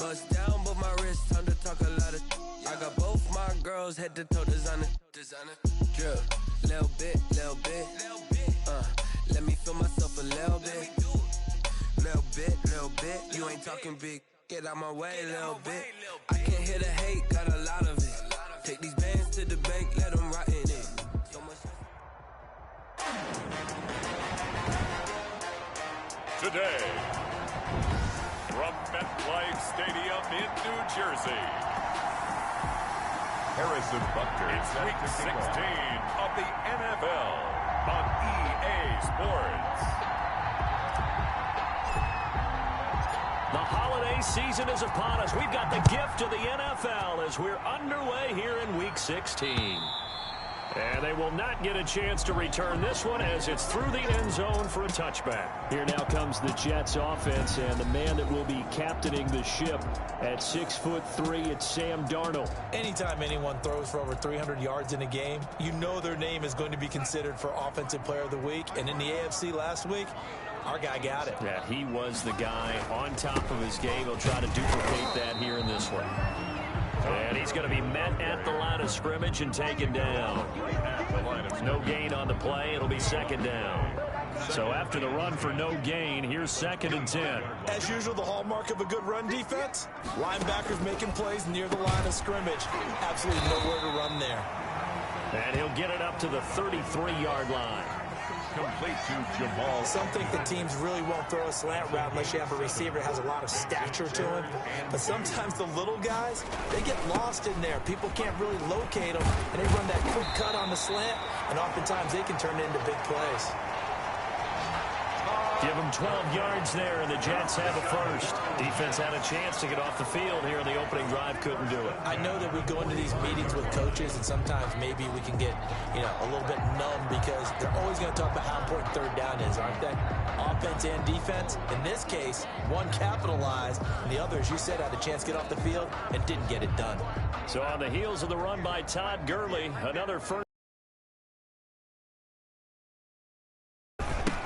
Bust down, but my wrist, time to talk a lot of. I got both my girls head to toe designer. Drip, little bit. Let me feel myself a little bit. Little bit. You ain't talking big. Get out my way, little bit. I can't hear the hate, got a lot of it. Take these bands to the bank, let them rot in it. So much. Today, from MetLife Stadium in New Jersey, Harrison Butker. It's Week 16 of the NFL on EA Sports. The holiday season is upon us. We've got the gift of the NFL as we're underway here in Week 16. And they will not get a chance to return this one as it's through the end zone for a touchback. Here now comes the Jets offense, and the man that will be captaining the ship at 6'3", it's Sam Darnold. Anytime anyone throws for over 300 yards in a game, you know their name is going to be considered for Offensive Player of the Week. And in the AFC last week, our guy got it. Yeah, he was the guy on top of his game. He'll try to duplicate that here in this one. And he's going to be met at the line of scrimmage and taken down. No gain on the play. It'll be second down. So after the run for no gain, here's 2nd and 10. As usual, the hallmark of a good run defense, linebackers making plays near the line of scrimmage. Absolutely nowhere to run there. And he'll get it up to the 33-yard line. Complete to Jamal. Some think the teams really won't throw a slant route unless you have a receiver that has a lot of stature to him. But sometimes the little guys, they get lost in there. People can't really locate them, and they run that quick cut on the slant, and oftentimes they can turn it into big plays. Give them 12 yards there, and the Jets have a first. Defense had a chance to get off the field here in the opening drive, couldn't do it. I know that we go into these meetings with coaches, and sometimes maybe we can get, a little bit numb because they're always going to talk about how important third down is, aren't they? Offense and defense. In this case, one capitalized, and the other, as you said, had a chance to get off the field and didn't get it done. So on the heels of the run by Todd Gurley, another first.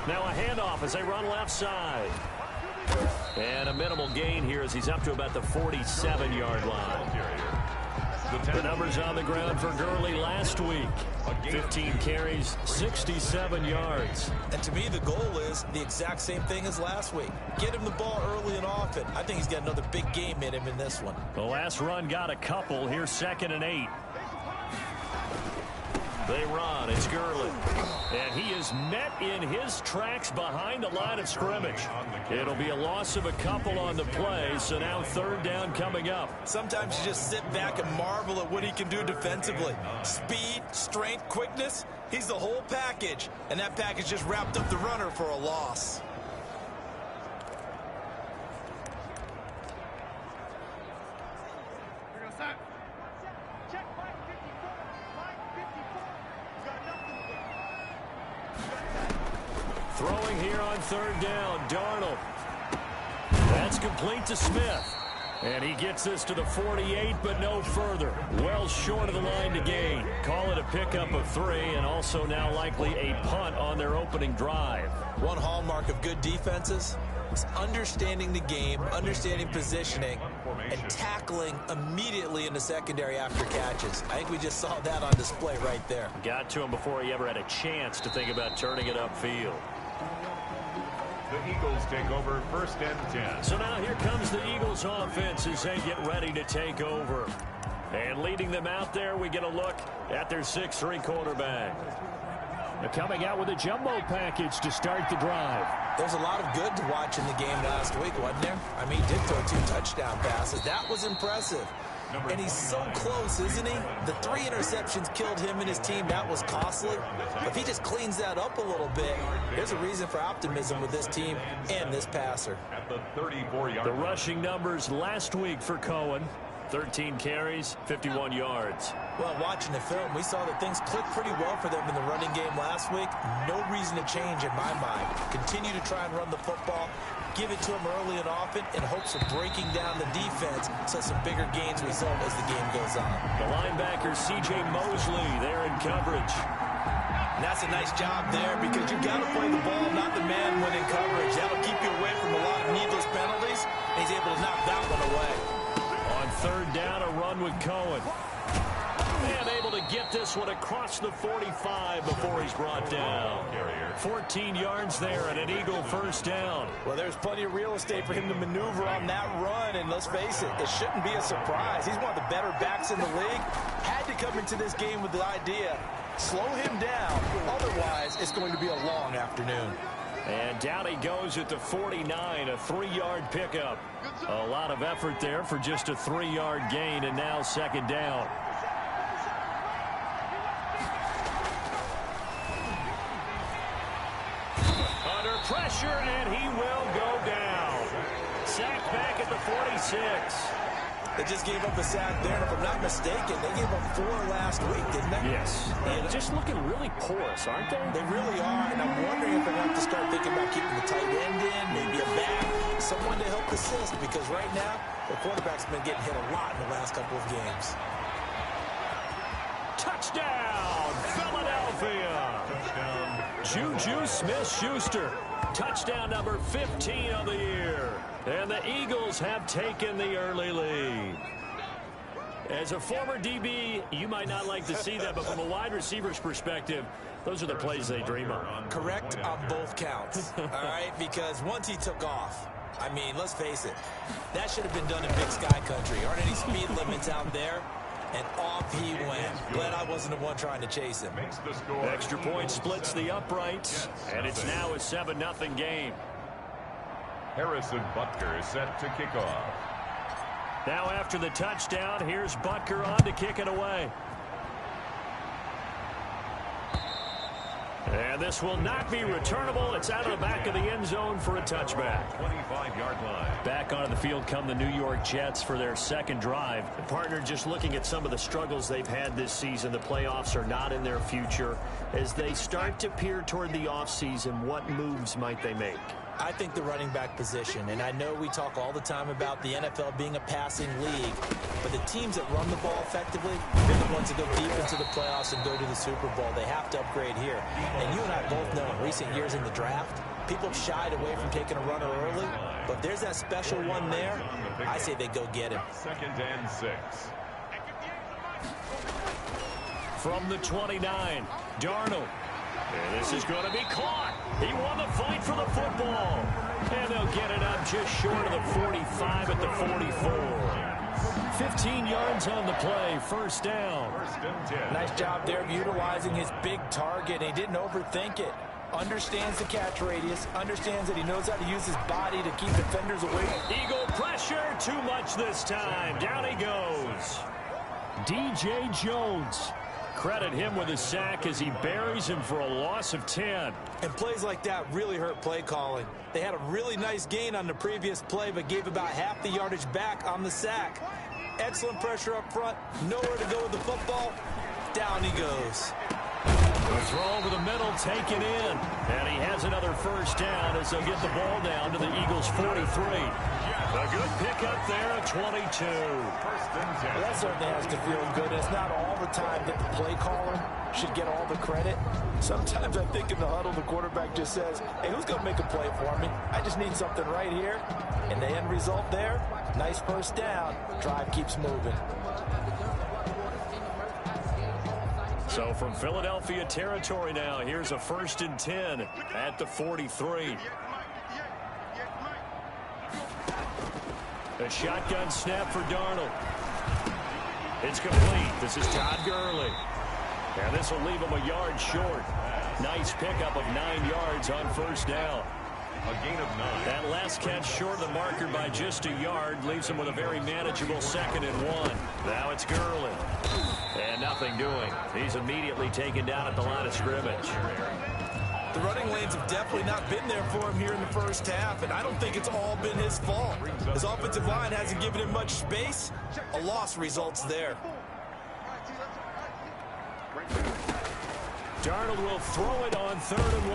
Now a handoff as they run left side. And a minimal gain here as he's up to about the 47-yard line. The numbers on the ground for Gurley last week. 15 carries, 67 yards. And to me, the goal is the exact same thing as last week. Get him the ball early and often. I think he's got another big game in him in this one. The last run got a couple. Here's 2nd and 8. They run. It's Gurley. And he is met in his tracks behind the line of scrimmage. It'll be a loss of a couple on the play, so now 3rd down coming up. Sometimes you just sit back and marvel at what he can do defensively. Speed, strength, quickness, he's the whole package. And that package just wrapped up the runner for a loss. Throwing here on 3rd down, Darnold. That's complete to Smith. And he gets this to the 48, but no further. Well short of the line to gain. Call it a pickup of 3, and also now likely a punt on their opening drive. One hallmark of good defenses is understanding the game, understanding positioning, and tackling immediately in the secondary after catches. I think we just saw that on display right there. Got to him before he ever had a chance to think about turning it upfield. The Eagles take over 1st and 10. So now here comes the Eagles offense as they get ready to take over. And leading them out there, we get a look at their 6'3" quarterback. They're coming out with a jumbo package to start the drive. There's a lot of good to watch in the game last week, wasn't there? I mean, he did throw 2 touchdown passes. That was impressive. And he's so close, isn't he? The 3 interceptions killed him and his team. That was costly. If he just cleans that up a little bit, there's a reason for optimism with this team and this passer. At the 34-yard The rushing numbers last week for Cohen. 13 carries, 51 yards. Well, watching the film, we saw that things clicked pretty well for them in the running game last week. No reason to change in my mind. Continue to try and run the football, give it to them early and often in hopes of breaking down the defense so some bigger gains result as the game goes on. The linebacker, C.J. Mosley, there in coverage. And that's a nice job there because you've got to play the ball, not the man when in coverage. That'll keep you away from a lot of needless penalties. And he's able to knock that one away. On third down, a run with Cohen. And able to get this one across the 45 before he's brought down. 14 yards there and an Eagle first down. Well, there's plenty of real estate for him to maneuver on that run. And let's face it, it shouldn't be a surprise. He's one of the better backs in the league. Had to come into this game with the idea, slow him down. Otherwise, it's going to be a long afternoon. And down he goes at the 49, a 3-yard pickup. A lot of effort there for just a 3-yard gain, and now second down. Under pressure, and he will go down. Sacked back at the 46. They just gave up a sack there, and if I'm not mistaken, they gave up 4 last week, didn't they? Yes. And just looking really porous, aren't they? They really are, and I'm wondering if they have to start thinking about keeping the tight end in, maybe a back, someone to help assist, because right now, the quarterback's been getting hit a lot in the last couple of games. Touchdown, Philadelphia! Juju Smith-Schuster. Touchdown number 15 of the year. And the Eagles have taken the early lead. As a former DB, you might not like to see that, but from a wide receiver's perspective, those are the plays they dream of. Correct on both counts, all right? Because once he took off, I mean, let's face it, that should have been done in Big Sky Country. Aren't any speed limits out there? And off he went. Glad I wasn't the one trying to chase him. Extra point splits the uprights, and it's now a 7-0 game. Harrison Butker is set to kick off. Now after the touchdown, here's Butker on to kick it away. And this will not be returnable. It's out of the back of the end zone for a touchback. 25-yard line. Back onto the field come the New York Jets for their second drive. The partner, just looking at some of the struggles they've had this season, the playoffs are not in their future. As they start to peer toward the offseason, what moves might they make? I think the running back position, and I know we talk all the time about the NFL being a passing league, but the teams that run the ball effectively, they're the ones that go deep into the playoffs and go to the Super Bowl. They have to upgrade here. And you and I both know in recent years in the draft, people have shied away from taking a runner early, but if there's that special one there, I say they go get him. 2nd and 6. From the 29, Darnold. And this is going to be caught. He won the fight for the football. And they'll get it up just short of the 45 at the 44. 15 yards on the play, first down. Nice job there of utilizing his big target. He didn't overthink it. Understands the catch radius, understands that he knows how to use his body to keep defenders away. Eagle pressure, too much this time. Down he goes. DJ Jones. Credit him with a sack as he buries him for a loss of 10. And plays like that really hurt play calling. They had a really nice gain on the previous play, but gave about half the yardage back on the sack. Excellent pressure up front. Nowhere to go with the football. Down he goes. The throw over the middle taken in. And he has another first down as they'll get the ball down to the Eagles' 43. A good pickup there at 22. Well, that certainly has to feel good. It's not all the time that the play caller should get all the credit. Sometimes I think in the huddle, the quarterback just says, hey, who's going to make a play for me? I just need something right here. And the end result there, nice first down. Drive keeps moving. So from Philadelphia territory now, here's a 1st and 10 at the 43. A shotgun snap for Darnold. It's complete. This is Todd Gurley. And this will leave him a yard short. Nice pickup of 9 yards on first down. A gain of 9. That last catch short of the marker by just a yard leaves him with a very manageable 2nd and 1. Now it's Gurley. And nothing doing. He's immediately taken down at the line of scrimmage. The running lanes have definitely not been there for him here in the first half, and I don't think it's all been his fault. His offensive line hasn't given him much space. A loss results there. Darnold will throw it on 3rd and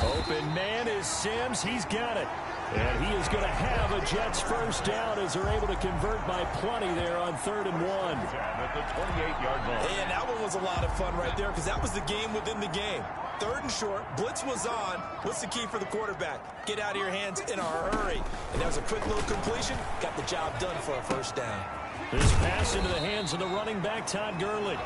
1. Open man is Sims. He's got it. And he is going to have a Jets first down as they're able to convert by plenty there on 3rd and 1. At the 28-yard line. And that one was a lot of fun right there because that was the game within the game. 3rd and short, blitz was on. What's the key for the quarterback? Get out of your hands in a hurry. And that was a quick little completion. Got the job done for a first down. This pass into the hands of the running back, Todd Gurley.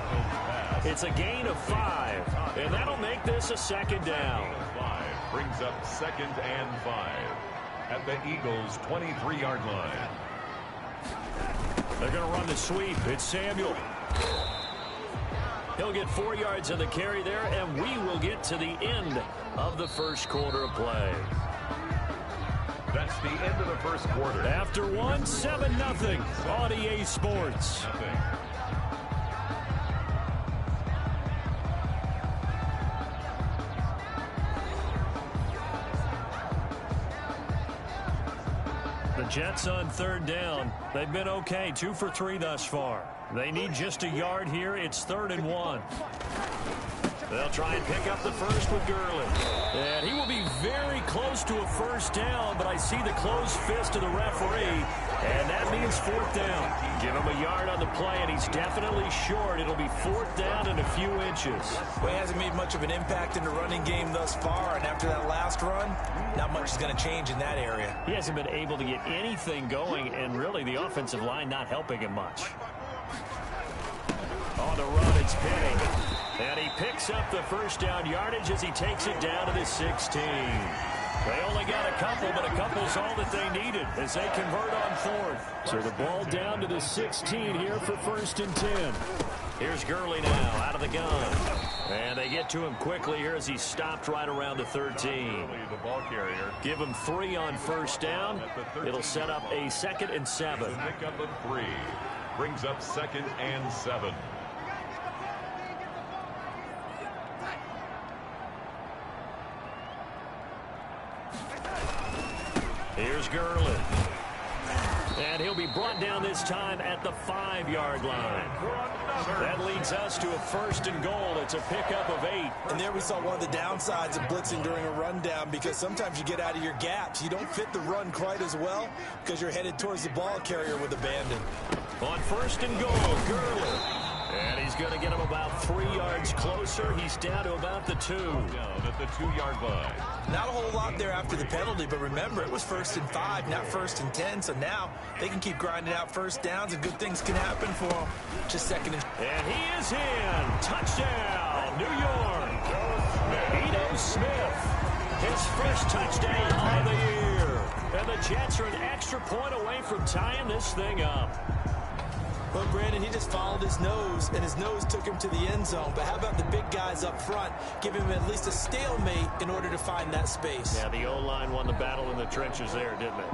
It's a gain of 5, and that'll make this a 2nd down. 5 brings up 2nd and 5 at the Eagles' 23-yard line. They're going to run the sweep. It's Samuel. He'll get 4 yards on the carry there, and we will get to the end of the first quarter of play. That's the end of the first quarter. After 1, 7-0 on EA Sports. The Jets on 3rd down. They've been okay, 2 for 3 thus far. They need just a yard here. It's 3rd and 1. They'll try and pick up the first with Gurley. And he will be very close to a first down, but I see the closed fist of the referee, and that means 4th down. Give him a yard on the play, and he's definitely short. It'll be 4th down and a few inches. Well, he hasn't made much of an impact in the running game thus far, and after that last run, not much is going to change in that area. He hasn't been able to get anything going, and really the offensive line not helping him much. On the run, it's Penny. And he picks up the first down yardage as he takes it down to the 16. They only got a couple, but a couple's all that they needed as they convert on 4th. So the ball down to the 16 here for 1st and 10. Here's Gurley now out of the gun. And they get to him quickly here as he stopped right around the 13. The ball carrier. Give him 3 on first down. It'll set up a 2nd and 7. Pick up a 3. Brings up 2nd and 7. Here's Gurley. And he'll be brought down this time at the 5-yard line. That leads us to a 1st and goal. It's a pickup of 8. And there we saw one of the downsides of blitzing during a rundown because sometimes you get out of your gaps. You don't fit the run quite as well because you're headed towards the ball carrier with abandon. On 1st and goal, Gurley. And he's going to get him about 3 yards closer. He's down to about the 2. Down at the 2-yard line. Not a whole lot there after the penalty, but remember, it was 1st and 5, not 1st and 10. So now they can keep grinding out first downs, and good things can happen for them. Just 2nd and he is in. Touchdown, New York. Ito Smith. His first touchdown of the year. And the Jets are an extra point away from tying this thing up. Well, Brandon, he just followed his nose, and his nose took him to the end zone. But how about the big guys up front? Give him at least a stalemate in order to find that space. Yeah, the O-line won the battle in the trenches there, didn't it?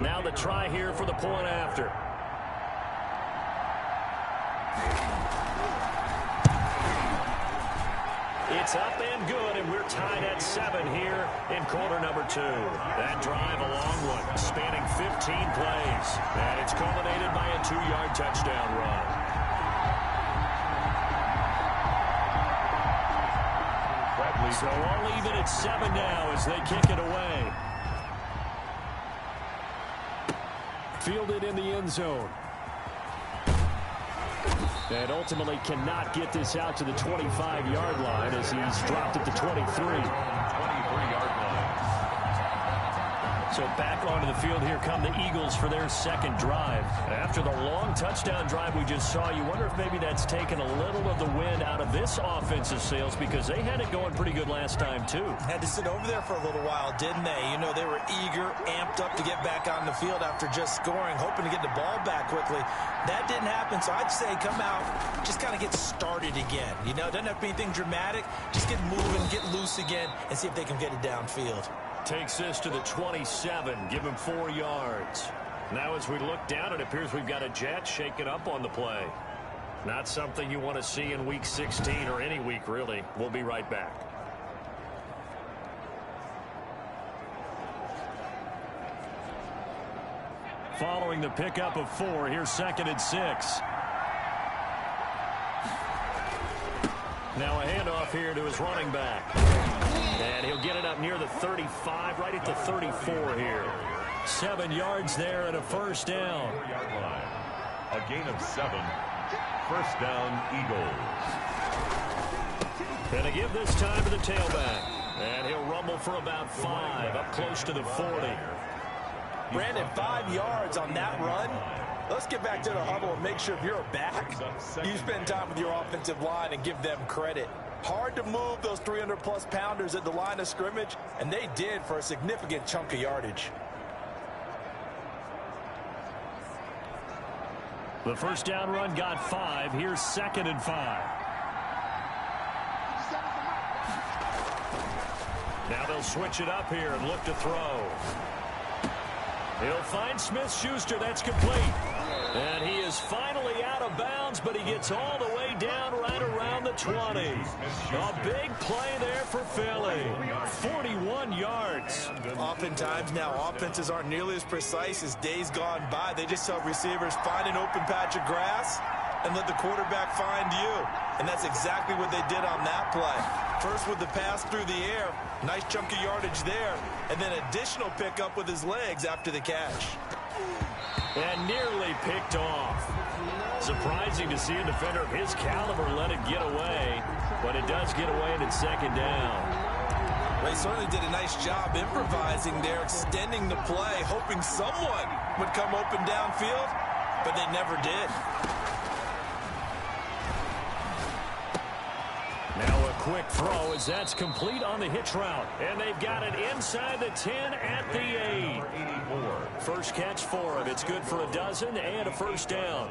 Now the try here for the point after. It's up and good, and we're tied at 7 here in quarter number 2. That drive, a long one, spanning 15 plays. And it's culminated by a 2-yard touchdown run. So all even at 7 now as they kick it away. Fielded in the end zone. And ultimately cannot get this out to the 25-yard line as he's dropped at the 23. 23-yard line. So back onto the field here come the Eagles for their 2nd drive. After the long touchdown drive we just saw, you wonder if maybe that's taken a little of the wind out of this offensive sails because they had it going pretty good last time too. Had to sit over there for a little while, didn't they? You know, they were eager, amped up to get back on the field after just scoring, hoping to get the ball back quickly. That didn't happen, so I'd say come out, just kind of get started again. You know, doesn't have to be anything dramatic. Just get moving, get loose again, and see if they can get it downfield. Takes this to the 27. Give him 4 yards. Now as we look down, it appears we've got a Jet shaking up on the play. Not something you want to see in Week 16 or any week, really. We'll be right back. following the pickup of 4. Here's 2nd and 6. Now a handoff here to his running back. And he'll get it up near the 35, right at the 34 here. 7 yards there and a first down. A gain of 7. First down, Eagles. Gonna give this time to the tailback. And he'll rumble for about 5, up close to the 40. Brandon, 5 yards on that run. Let's get back to the huddle and make sure if you're a back, you spend time with your offensive line and give them credit. Hard to move those 300-plus pounders at the line of scrimmage, and they did for a significant chunk of yardage. The first down run got 5. Here's 2nd and 5. Now they'll switch it up here and look to throw. He'll find Smith-Schuster. That's complete. And he is finally out of bounds, but he gets all the way down right around the 20. A big play there for Philly. 41 yards. Oftentimes now offenses aren't nearly as precise as days gone by. They just tell receivers, find an open patch of grass and let the quarterback find you. And that's exactly what they did on that play. First with the pass through the air, nice chunk of yardage there, and then additional pickup with his legs after the catch. And nearly picked off. Surprising to see a defender of his caliber let it get away, but it does get away and it's 2nd down. They certainly did a nice job improvising there, extending the play, hoping someone would come open downfield, but they never did. Now a quick throw as that's complete on the hitch route. And they've got it inside the 10 at the 8. First catch for him. It's good for a dozen and a first down.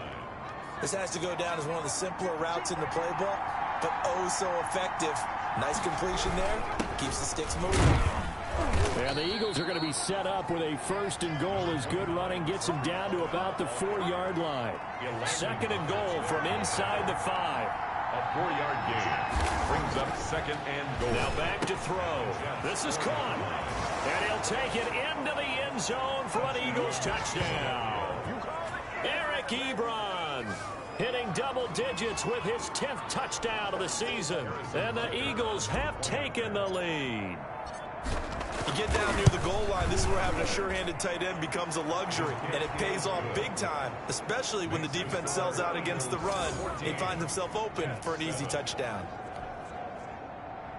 This has to go down as one of the simpler routes in the playbook, but oh so effective. Nice completion there. Keeps the sticks moving. And the Eagles are going to be set up with a 1st and goal as good running gets them down to about the 4-yard line. 2nd and goal from inside the 5. A 4-yard gain brings up 2nd and goal. Now back to throw. This is caught. And he'll take it into the end zone for an Eagles touchdown. Eric Ebron hitting double digits with his 10th touchdown of the season. And the Eagles have taken the lead. You get down near the goal line, this is where having a sure-handed tight end becomes a luxury, and it pays off big time, especially when the defense sells out against the run. He finds himself open for an easy touchdown.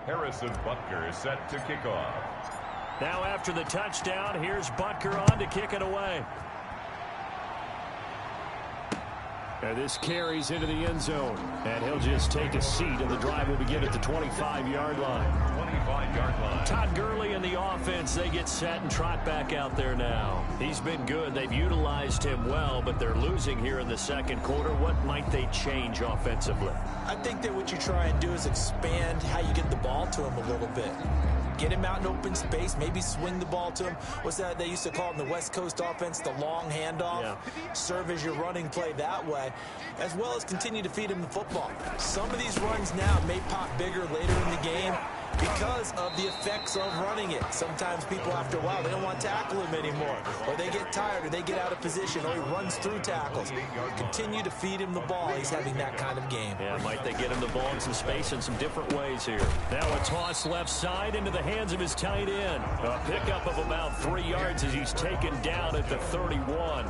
Harrison Butker is set to kick off. Now after the touchdown, here's Butker on to kick it away. And this carries into the end zone. And he'll just take a seat, and the drive will begin at the 25-yard line. 25-yard line. Todd Gurley and the offense, they get set and trot back out there now. He's been good. They've utilized him well, but they're losing here in the 2nd quarter. What might they change offensively? I think that what you try and do is expand how you get the ball to him a little bit. Get him out in open space, maybe swing the ball to him. What's that they used to call in the West Coast offense, the long handoff? Yeah. Serve as your running play that way, as well as continue to feed him the football. Some of these runs now may pop bigger later in the game because of the effects of running it. Sometimes people, after a while, they don't want to tackle him anymore, or they get tired, or they get out of position, or he runs through tackles. Continue to feed him the ball. He's having that kind of game. Yeah, might they get him the ball in some space in some different ways here. Now a toss left side into the hands of his tight end. A pickup of about 3 yards as he's taken down at the 31.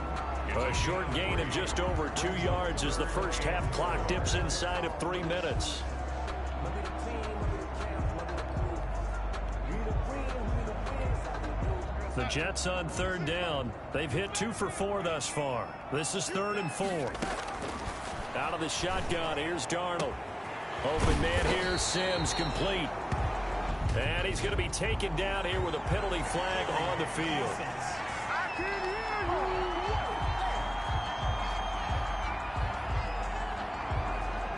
A short gain of just over 2 yards as the first half clock dips inside of 3 minutes. The Jets on 3rd down. They've hit 2 for 4 thus far. This is 3rd and 4. Out of the shotgun, here's Darnold. Open man here, Sims, complete. And he's going to be taken down here with a penalty flag on the field.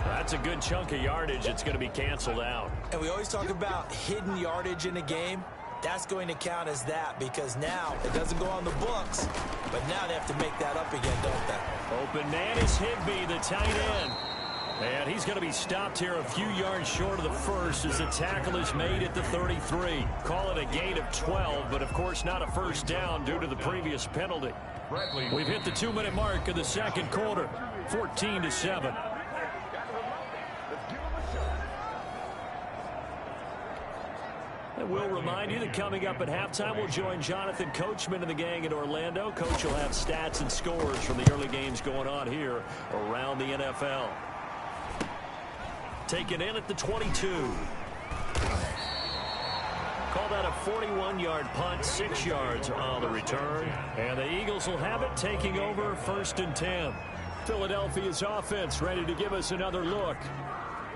That's a good chunk of yardage. It's going to be canceled out. And we always talk about hidden yardage in a game. That's going to count as that because now it doesn't go on the books, but now they have to make that up again, don't they? Open man is Higbee, the tight end. And he's going to be stopped here a few yards short of the first as the tackle is made at the 33. Call it a gain of 12, but of course not a first down due to the previous penalty. We've hit the 2-minute mark of the second quarter, 14-7. And we'll remind you that coming up at halftime, we'll join Jonathan Coachman and the gang in Orlando. Coach will have stats and scores from the early games going on here around the NFL. Taken in at the 22. Call that a 41-yard punt, 6 yards on the return. And the Eagles will have it, taking over 1st and 10. Philadelphia's offense ready to give us another look.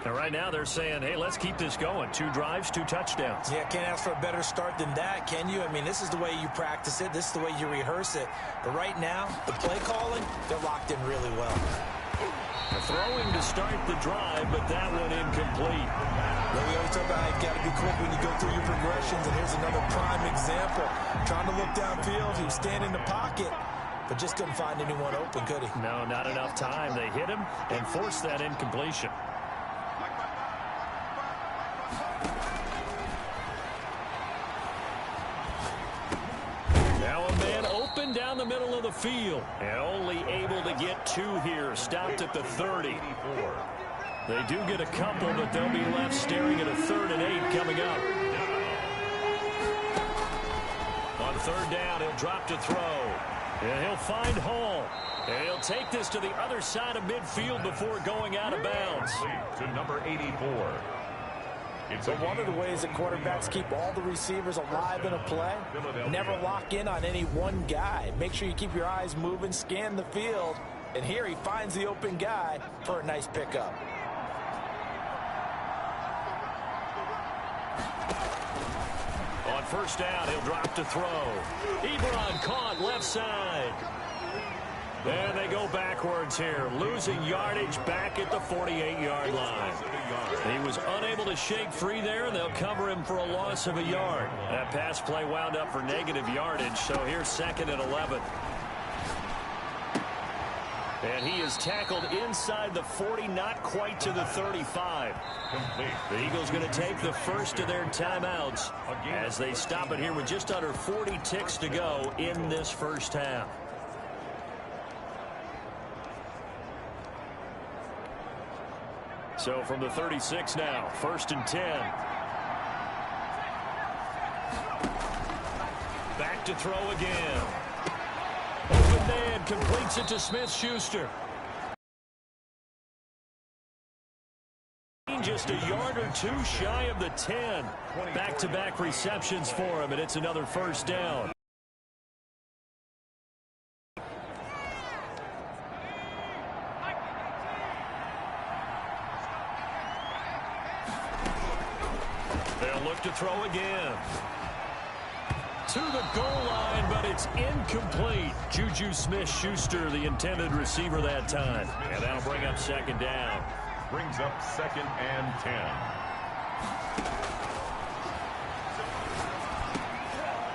And right now they're saying, hey, let's keep this going. 2 drives, 2 touchdowns. Yeah, can't ask for a better start than that, can you? I mean, this is the way you practice it. This is the way you rehearse it. But right now, the play calling, they're locked in really well. Throwing to start the drive, but that one incomplete. Well, we always talk about you've got to be quick when you go through your progressions, and here's another prime example. Trying to look downfield, he was standing in the pocket, but just couldn't find anyone open, could he? No, not enough time. They hit him and forced that incompletion. Now a man open down the middle of the field, and only able to get 2 here. Stopped at the 30. They do get a couple, but they'll be left staring at a 3rd and 8 coming up. On 3rd down, he'll drop to throw. And he'll find Hall. And he'll take this to the other side of midfield before going out of bounds. To number 84. So one of the ways that quarterbacks keep all the receivers alive in a play, never lock in on any one guy. Make sure you keep your eyes moving, scan the field. And here he finds the open guy for a nice pickup. On 1st down, he'll drop to throw. Ebron caught left side. And they go backwards here, losing yardage back at the 48-yard line. He was unable to shake free there, and they'll cover him for a loss of a yard. That pass play wound up for negative yardage, so here's 2nd and 11. And he is tackled inside the 40, not quite to the 35. The Eagles going to take the first of their timeouts as they stop it here with just under 40 ticks to go in this first half. So from the 36 now, 1st and 10. Back to throw again. Open man completes it to Smith-Schuster. Just a yard or 2 shy of the 10. Back-to-back receptions for him, and it's another 1st down. They'll look to throw again. To the goal line, but it's incomplete. Juju Smith-Schuster, the intended receiver that time. And that'll bring up 2nd down. Brings up 2nd and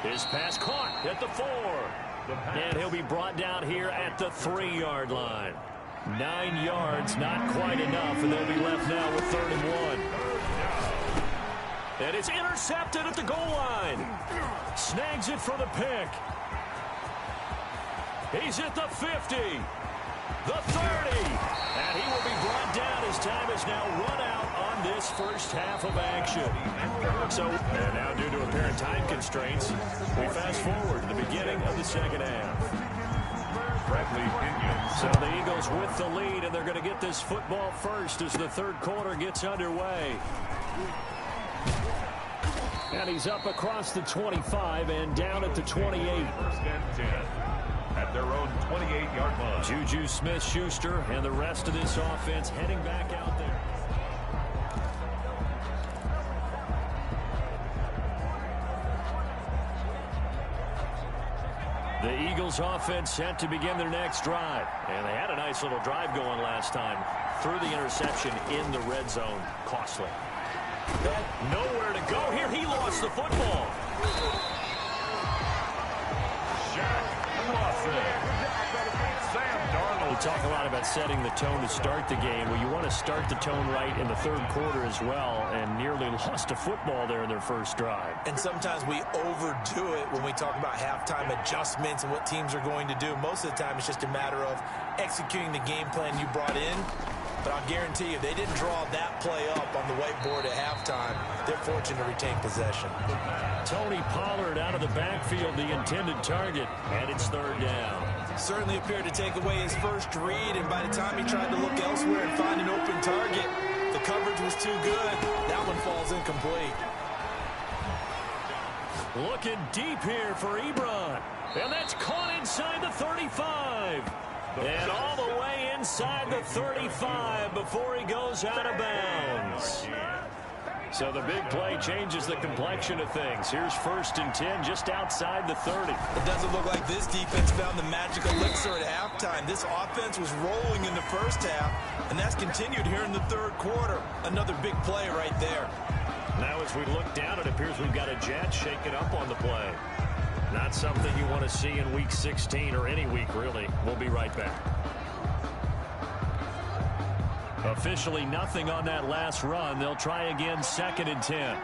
10. His pass caught at the 4. And he'll be brought down here at the 3-yard line. 9 yards, not quite enough, and they'll be left now with 3rd and 1. And it's intercepted at the goal line. Snags it for the pick. He's at the 50. The 30. And he will be brought down as time is now run out on this first half of action. So, and now due to apparent time constraints, we fast forward to the beginning of the second half. So the Eagles with the lead, and they're going to get this football first as the 3rd quarter gets underway. And he's up across the 25 and down at the 28. 1st and 10 at their own 28-yard line. Juju Smith-Schuster and the rest of this offense heading back out there. The Eagles offense set to begin their next drive. And they had a nice little drive going last time. Through the interception in the red zone. Costly. Nowhere to go here. He lost the football. Shaq Lawson. Sam Darnold You talk a lot about setting the tone to start the game. Well, you want to start the tone right in the third quarter as well, and nearly lost a football there in their first drive. And sometimes we overdo it when we talk about halftime adjustments and what teams are going to do. Most of the time, it's just a matter of executing the game plan you brought in. But I'll guarantee you, they didn't draw that play up on the whiteboard at halftime. They're fortunate to retain possession. Tony Pollard out of the backfield, the intended target, and it's third down. Certainly appeared to take away his first read, and by the time he tried to look elsewhere and find an open target, the coverage was too good. That one falls incomplete. Looking deep here for Ebron, and that's caught inside the 35. And all the way inside the 35 before he goes out of bounds. So the big play changes the complexion of things. Here's 1st and 10 just outside the 30. It doesn't look like this defense found the magic elixir at halftime. This offense was rolling in the first half, and that's continued here in the third quarter. Another big play right there. Now as we look down, it appears we've got a Jet shaking up on the play. Not something you want to see in Week 16 or any week, really. We'll be right back. Officially nothing on that last run. They'll try again 2nd and 10.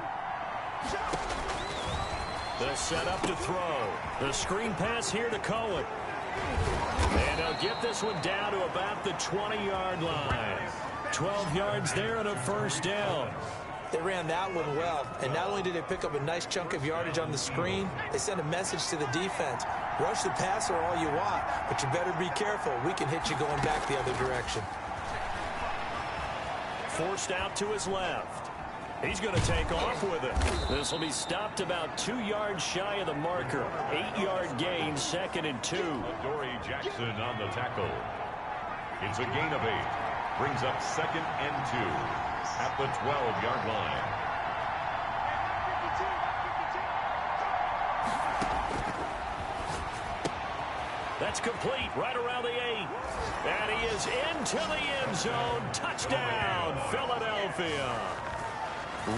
They'll set up to throw. The screen pass here to Cohen. And they'll get this one down to about the 20-yard line. 12 yards there and a first down. They ran that one well, and not only did they pick up a nice chunk of yardage on the screen, they sent a message to the defense. Rush the passer all you want, but you better be careful. We can hit you going back the other direction. Forced out to his left. He's going to take off with it. This will be stopped about 2 yards shy of the marker. 8-yard gain, 2nd and 2. Dory Jackson on the tackle. It's a gain of 8. Brings up 2nd and 2. At the 12-yard line. That's complete right around the 8. And he is into the end zone. Touchdown, Philadelphia.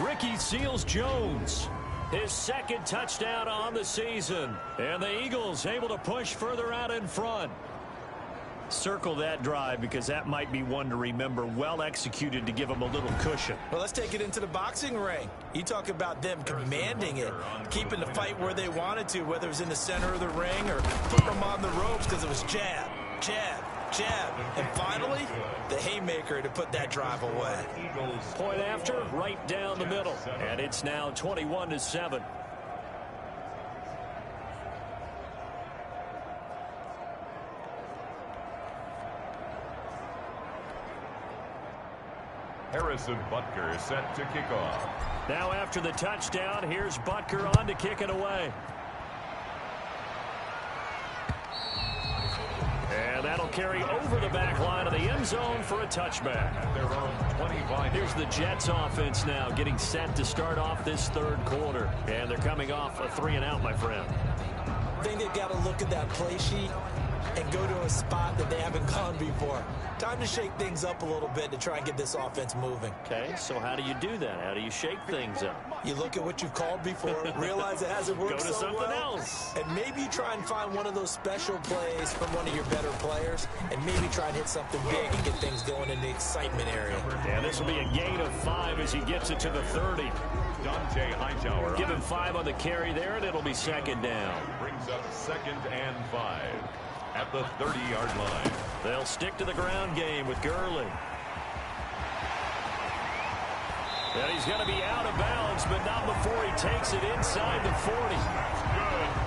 Ricky Seals-Jones, his 2nd touchdown on the season. And the Eagles able to push further out in front. Circle that drive because that might be one to remember. Well executed to give them a little cushion. Well, let's take it into the boxing ring. You talk about them commanding it, keeping the fight where they wanted to, whether it was in the center of the ring or putting them on the ropes because it was jab, jab, jab. And finally, the haymaker to put that drive away. Point after, right down the middle. And it's now 21-7. Harrison Butker set to kick off. Now after the touchdown, here's Butker on to kick it away. And that'll carry over the back line of the end zone for a touchback. At their own 25. Here's the Jets offense now getting set to start off this third quarter. And they're coming off a 3-and-out, my friend. I think they've got to look at that play sheet and go to a spot that they haven't gone before. Time to shake things up a little bit to try and get this offense moving. Okay, so how do you do that? How do you shake things up? You look at what you've called before, realize it hasn't worked Go to so something well, else. and maybe you try and find one of those special plays from one of your better players, and maybe try and hit something big and get things going in the excitement area. And this will be a gain of 5 as he gets it to the 30. Dante Hightower. Give him 5 on the carry there, and it'll be 2nd down. Brings up 2nd and 5. At the 30-yard line. They'll stick to the ground game with Gurley. And he's going to be out of bounds, but not before he takes it inside the 40. Good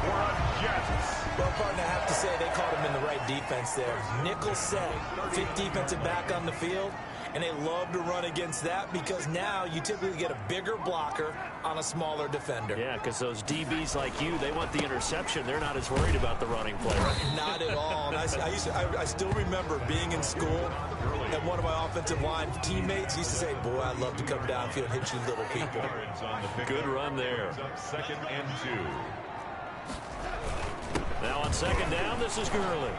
for a Jets. Well, partner, I have to say they caught him in the right defense there. Nickel set, 5th defensive back on the field, and they love to run against that because now you typically get a bigger blocker on a smaller defender. Yeah, because those DBs like you, they want the interception. They're not as worried about the running play. Not at all. And I still remember being in school, and one of my offensive line teammates used to say, boy, I'd love to come downfield and hit you little people. Good run there. 2nd and 2. Now on 2nd down, this is Gurley.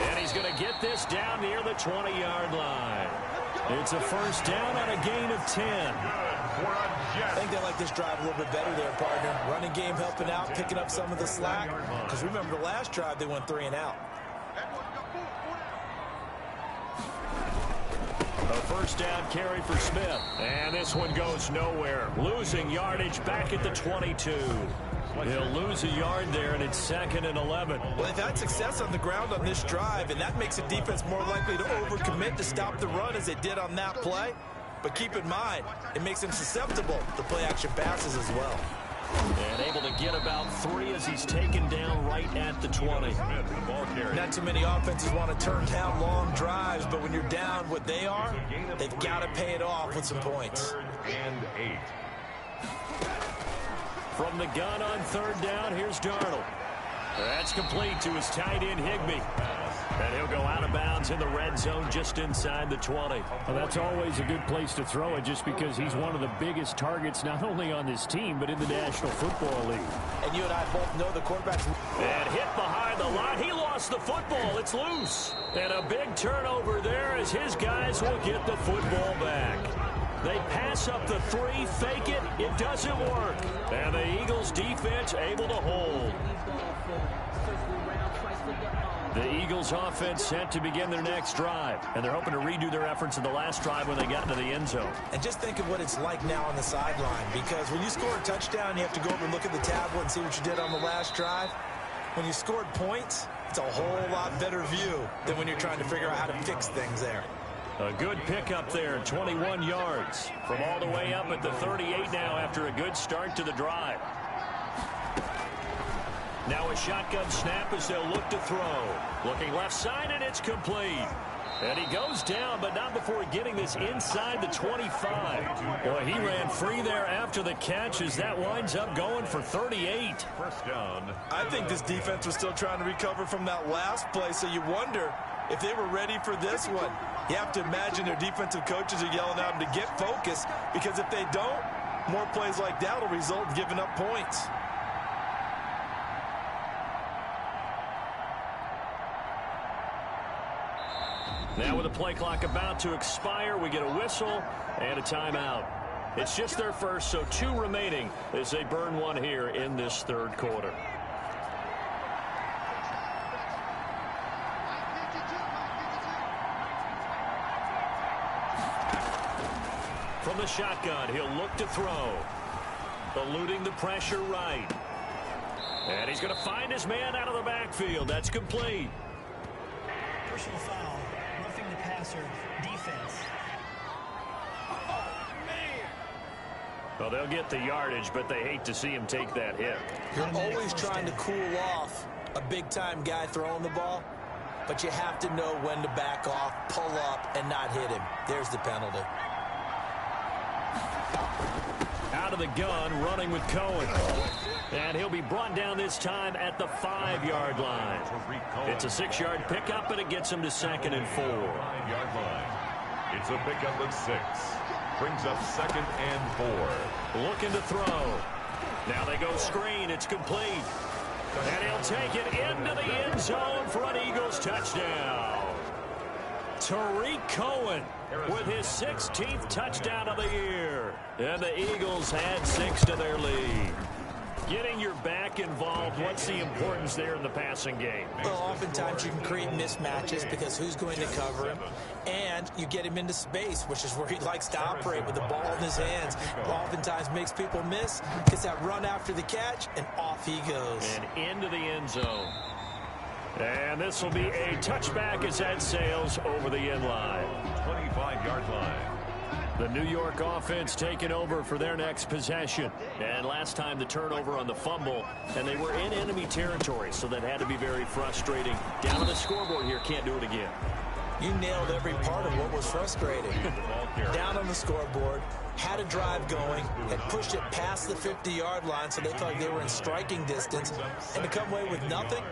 And he's going to get this down near the 20-yard line. It's a first down on a gain of 10. I think they like this drive a little bit better there, partner. Running game helping out, picking up some of the slack. Because remember the last drive, they went 3-and-out. A first down carry for Smith. And this one goes nowhere. Losing yardage back at the 22. He'll lose a yard there, and it's 2nd and 11. Well, they've had success on the ground on this drive, and that makes the defense more likely to overcommit to stop the run as they did on that play. But keep in mind, it makes them susceptible to play-action passes as well. And able to get about 3 as he's taken down right at the 20. Not too many offenses want to turn down long drives, but when you're down what they are, they've got to pay it off with some points. 3rd and 8. From the gun on 3rd down, here's Darnold. That's complete to his tight end, Higbee. And he'll go out of bounds in the red zone just inside the 20. Well, that's always a good place to throw it just because he's one of the biggest targets not only on this team but in the National Football League. And you and I both know the quarterback's... And hit behind the line. He lost the football. It's loose. And a big turnover there as his guys will get the football back. They pass up the 3, fake it. It doesn't work. And the Eagles defense able to hold. The Eagles offense set to begin their next drive. And they're hoping to redo their efforts in the last drive when they got into the end zone. And just think of what it's like now on the sideline, because when you score a touchdown, you have to go over and look at the tablet and see what you did on the last drive. When you scored points, it's a whole lot better view than when you're trying to figure out how to fix things there. A good pickup there, 21 yards. From all the way up at the 38 now after a good start to the drive. Now a shotgun snap as they'll look to throw. Looking left side, and it's complete. And he goes down, but not before getting this inside the 25. Boy, he ran free there after the catch as that winds up going for 38. First down. I think this defense was still trying to recover from that last play, so you wonder if they were ready for this one. You have to imagine their defensive coaches are yelling at them to get focused, because if they don't, more plays like that will result in giving up points. Now with the play clock about to expire, we get a whistle and a timeout. It's just their first, so 2 remaining as they burn one here in this 3rd quarter. From the shotgun, he'll look to throw. Eluding the pressure right. And he's going to find his man out of the backfield. That's complete. Personal foul. Roughing the passer. Defense. Well, they'll get the yardage, but they hate to see him take that hit. You're always trying to cool off a big-time guy throwing the ball, but you have to know when to back off, pull up, and not hit him. There's the penalty. Out of the gun, running with Cohen. And he'll be brought down this time at the 5-yard line. It's a 6-yard pickup, and it gets him to 2nd and 4. 5-yard line. It's a pickup of 6. Brings up 2nd and 4. Looking to throw. Now they go screen. It's complete. And he'll take it into the end zone for an Eagles touchdown. Tariq Cohen with his 16th touchdown of the year. And the Eagles add 6 to their lead. Getting your back involved, what's the importance there in the passing game? Well, oftentimes you can create mismatches because who's going to cover him, and you get him into space, which is where he likes to operate with the ball in his hands. Oftentimes makes people miss, gets that run after the catch, and off he goes. And into the end zone. And this will be a touchback as that sails over the end line. 25-yard line. The New York offense taking over for their next possession. And last time the turnover on the fumble, and they were in enemy territory, so that had to be very frustrating. Down on the scoreboard here, can't do it again. You nailed every part of what was frustrating. Down on the scoreboard, had a drive going, had pushed it past the 50-yard line so they felt like they were in striking distance, and to come away with nothing,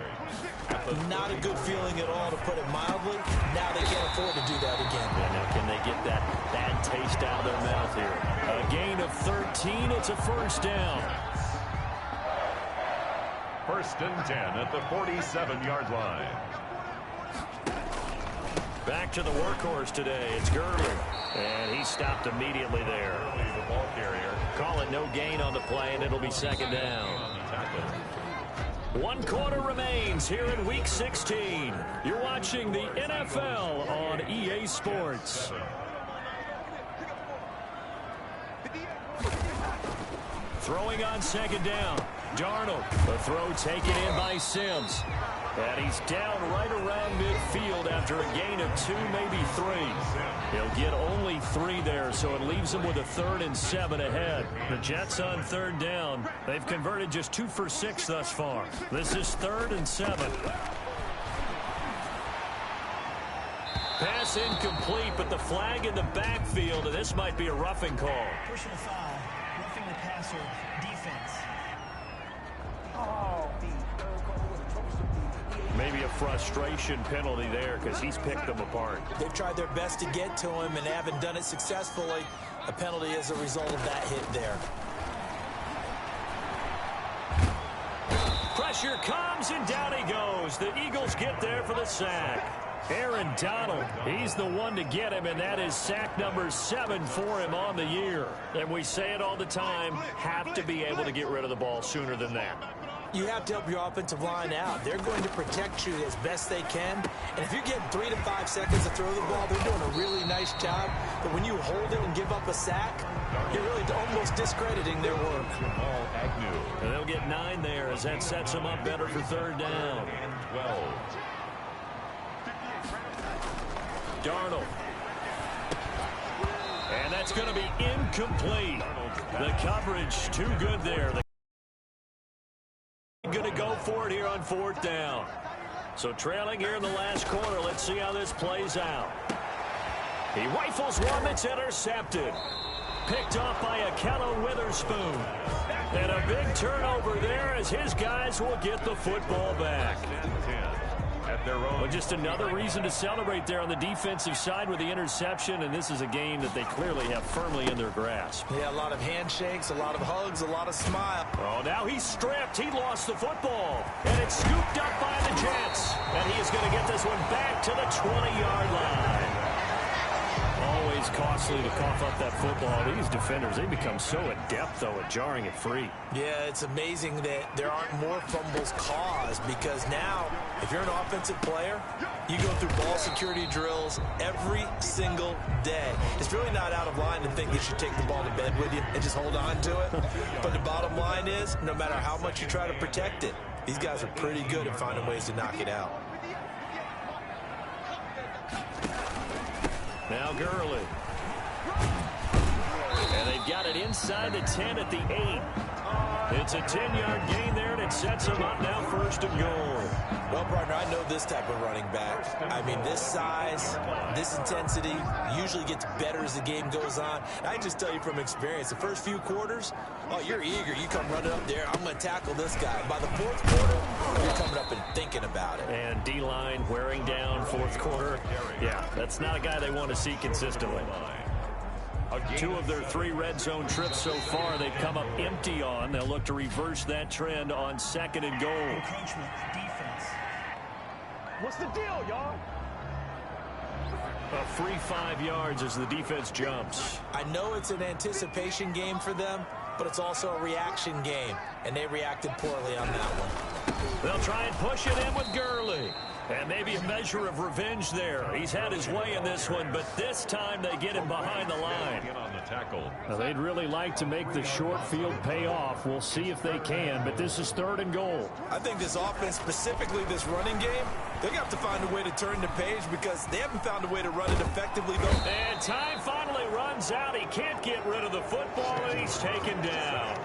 not a good feeling at all, to put it mildly. Now they can't afford to do that again. Yeah, now can they get that bad taste out of their mouth here? A gain of 13, it's a first down. 1st and 10 at the 47-yard line. Back to the workhorse today. It's Gurley. And he stopped immediately there. The ball carrier. Call it no gain on the play, and it'll be 2nd down. 1 quarter remains here in Week 16. You're watching the NFL on EA Sports. Throwing on second down. Darnold. The throw taken in by Sims. And he's down right around midfield after a gain of 2, maybe 3. He'll get only 3 there, so it leaves him with a 3rd and 7 ahead. The Jets on 3rd down. They've converted just 2 for 6 thus far. This is 3rd and 7. Pass incomplete, but the flag in the backfield, and this might be a roughing call. Personal foul, roughing the passer, defense. Maybe a frustration penalty there because he's picked them apart. They've tried their best to get to him and haven't done it successfully. A penalty is a result of that hit there. Pressure comes, and down he goes. The Eagles get there for the sack. Aaron Donald, he's the one to get him, and that is sack number 7 for him on the year. And we say it all the time, have to be able to get rid of the ball sooner than that. You have to help your offensive line out. They're going to protect you as best they can. And if you're getting 3 to 5 seconds to throw the ball, they're doing a really nice job. But when you hold it and give up a sack, you're really almost discrediting their work. And they'll get 9 there as that sets them up better for 3rd down. 12. Darnold. And that's going to be incomplete. The coverage too good there. Going to go for it here on 4th down. So trailing here in the last quarter. Let's see how this plays out. He rifles one that's intercepted. Picked off by Ahkello Witherspoon. And a big turnover there as his guys will get the football back. At their own. Well, just another reason to celebrate there on the defensive side with the interception, and this is a game that they clearly have firmly in their grasp. Yeah, a lot of handshakes, a lot of hugs, a lot of smile. Oh, now he's stripped. He lost the football, and it's scooped up by the Jets. And he is going to get this one back to the 20-yard line. Always costly to cough up that football. These defenders, they become so adept, though, at jarring it free. Yeah, it's amazing that there aren't more fumbles caused because now, if you're an offensive player, you go through ball security drills every single day. It's really not out of line to think you should take the ball to bed with you and just hold on to it. But the bottom line is, no matter how much you try to protect it, these guys are pretty good at finding ways to knock it out. Now Gurley. And they've got it inside the 10 at the 8. It's a 10-yard gain there, and it sets them up now 1st and goal. Well, partner, I know this type of running back. I mean, this size, this intensity usually gets better as the game goes on. I just tell you from experience, the first few quarters, oh, you're eager. You come running up there. I'm going to tackle this guy. By the 4th quarter, you're coming up and thinking about it. And D-line wearing down 4th quarter. Yeah, that's not a guy they want to see consistently. 2 of their 3 red zone trips so far, they've come up empty on. They'll look to reverse that trend on 2nd and goal. Encroachment, defense. What's the deal, y'all? A free 5 yards as the defense jumps. I know it's an anticipation game for them, but it's also a reaction game, and they reacted poorly on that one. They'll try and push it in with Gurley. And maybe a measure of revenge there. He's had his way in this one, but this time they get him behind the line. On the tackle. Now, they'd really like to make the short field pay off. We'll see if they can, but this is 3rd and goal. I think this offense, specifically this running game, they're going to have to find a way to turn the page because they haven't found a way to run it effectively, though. And time finally runs out. He can't get rid of the football, and he's taken down.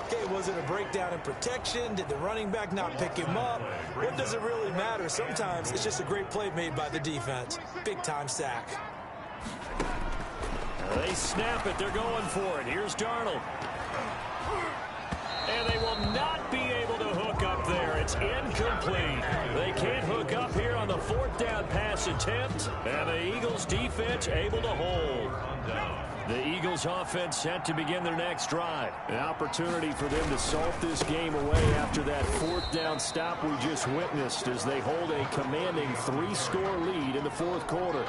Okay, was it a breakdown in protection? Did the running back not pick him up? What does it really matter? Sometimes it's just a great play made by the defense. Big-time sack. They snap it. They're going for it. Here's Darnold. And they will not be able to hook up there. It's incomplete. They can't hook up here on the 4th down pass attempt. And the Eagles defense able to hold. The Eagles offense set to begin their next drive. An opportunity for them to salt this game away after that 4th down stop we just witnessed as they hold a commanding 3-score lead in the 4th quarter.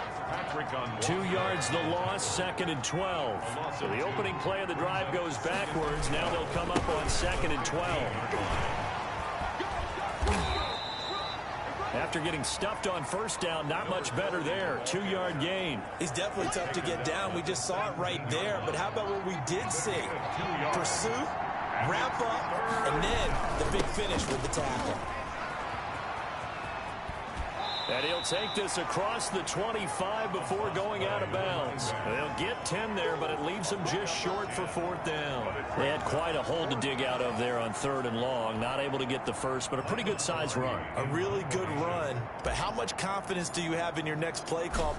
2 yards the loss, 2nd and 12. So the opening play of the drive goes backwards. Now they'll come up on 2nd and 12. After getting stuffed on 1st down, not much better there. 2-yard gain. He's definitely tough to get down. We just saw it right there. But how about what we did see? Pursuit, Wrap up, and then the big finish with the tackle. And he'll take this across the 25 before going out of bounds. They'll get 10 there, but it leaves them just short for 4th down. They had quite a hole to dig out of there on 3rd and long. Not able to get the first, but a pretty good size run. A really good run, but how much confidence do you have in your next play call?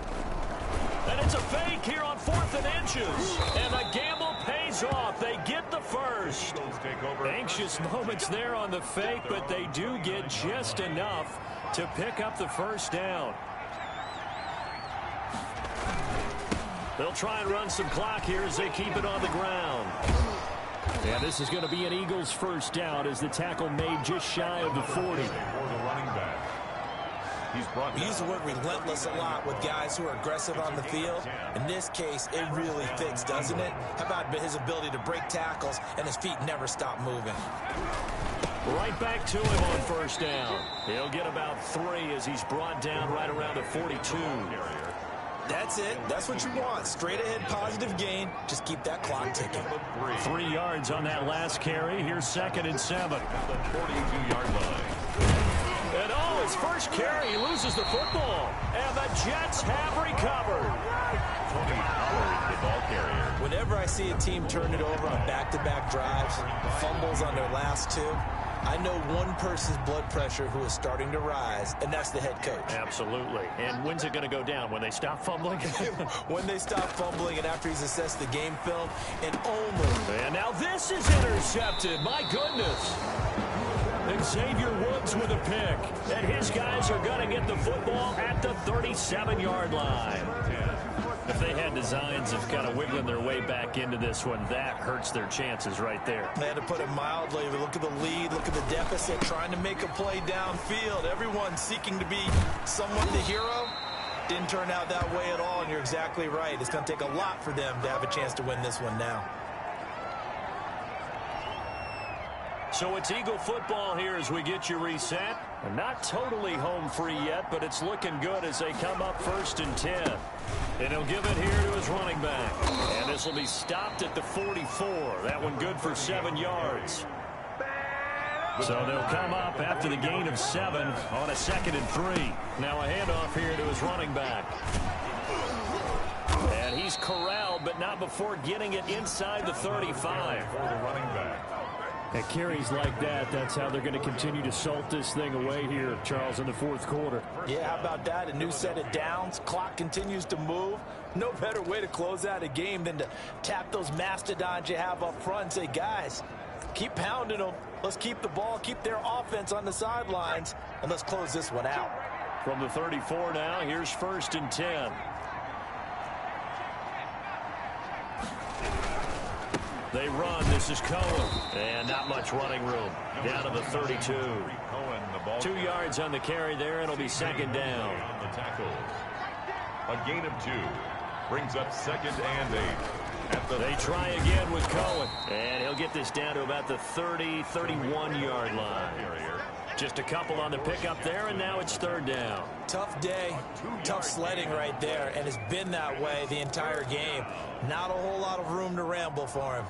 And it's a fake here on 4th and inches. And the gamble pays off. They get the first. Anxious moments there on the fake, but they do get just enough to pick up the first down. They'll try and run some clock here as they keep it on the ground. And this is going to be an Eagles first down as the tackle made just shy of the 40. We use the word relentless a lot with guys who are aggressive on the field. In this case, it really fits, doesn't it? How about his ability to break tackles and his feet never stop moving? Right back to him on first down. He'll get about 3 as he's brought down right around the 42. That's it. That's what you want. Straight ahead positive gain. Just keep that clock ticking. 3 yards on that last carry. Here's 2nd and 7. At the 42-yard line. And oh, his first carry, he loses the football. And the Jets have recovered. Tony Pollard, the ball carrier. Whenever I see a team turn it over on back-to-back drives, fumbles on their last 2, I know one person's blood pressure who is starting to rise, and that's the head coach. Absolutely. And when's it going to go down? When they stop fumbling? When they stop fumbling and after he's assessed the game film, and only. And now this is intercepted. My goodness. Xavier Woods with a pick. And his guys are going to get the football at the 37-yard line. If they had designs of kind of wiggling their way back into this one, that hurts their chances right there. They had to put it mildly. Look at the lead. Look at the deficit. Trying to make a play downfield. Everyone seeking to be somewhat the hero. Didn't turn out that way at all, and you're exactly right. It's going to take a lot for them to have a chance to win this one now. So it's Eagle football here as we get you reset. Not totally home free yet, but it's looking good as they come up 1st and 10. And he'll give it here to his running back. And this will be stopped at the 44. That one good for 7 yards. So they'll come up after the gain of 7 on a 2nd and 3. Now a handoff here to his running back. And he's corralled, but not before getting it inside the 35. For the running back. At carries like that, that's how they're going to continue to salt this thing away here, Charles, in the 4th quarter. Yeah, how about that? A new set of downs. Clock continues to move. No better way to close out a game than to tap those mastodons you have up front and say, guys, keep pounding them. Let's keep the ball, keep their offense on the sidelines, and let's close this one out. From the 34 now, here's 1st and 10. They run. This is Cohen. And not much running room. Down to the 32. 2 yards on the carry there. It'll be 2nd down. On the tackle. A gain of 2. Brings up 2nd and 8. They try again with Cohen. And he'll get this down to about the 30, 31-yard line. Just a couple on the pickup there, and now it's 3rd down. Tough day, tough sledding right there, and it's been that way the entire game. Not a whole lot of room to ramble for him.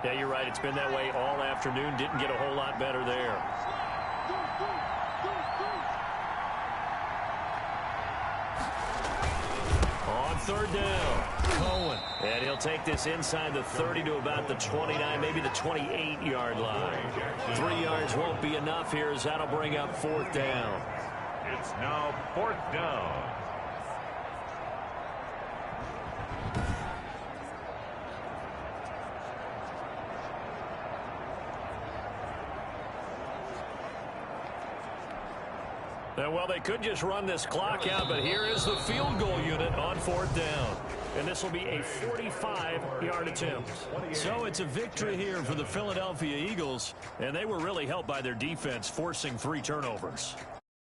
Yeah, you're right. It's been that way all afternoon. Didn't get a whole lot better there. On 3rd down, Cohen. And he'll take this inside the 30 to about the 29, maybe the 28-yard line. 3 yards won't be enough here as that'll bring up 4th down. It's now 4th down. Well, they could just run this clock out, but here is the field goal unit on 4th down. And this will be a 45-yard attempt. So it's a victory here for the Philadelphia Eagles, and they were really helped by their defense forcing 3 turnovers.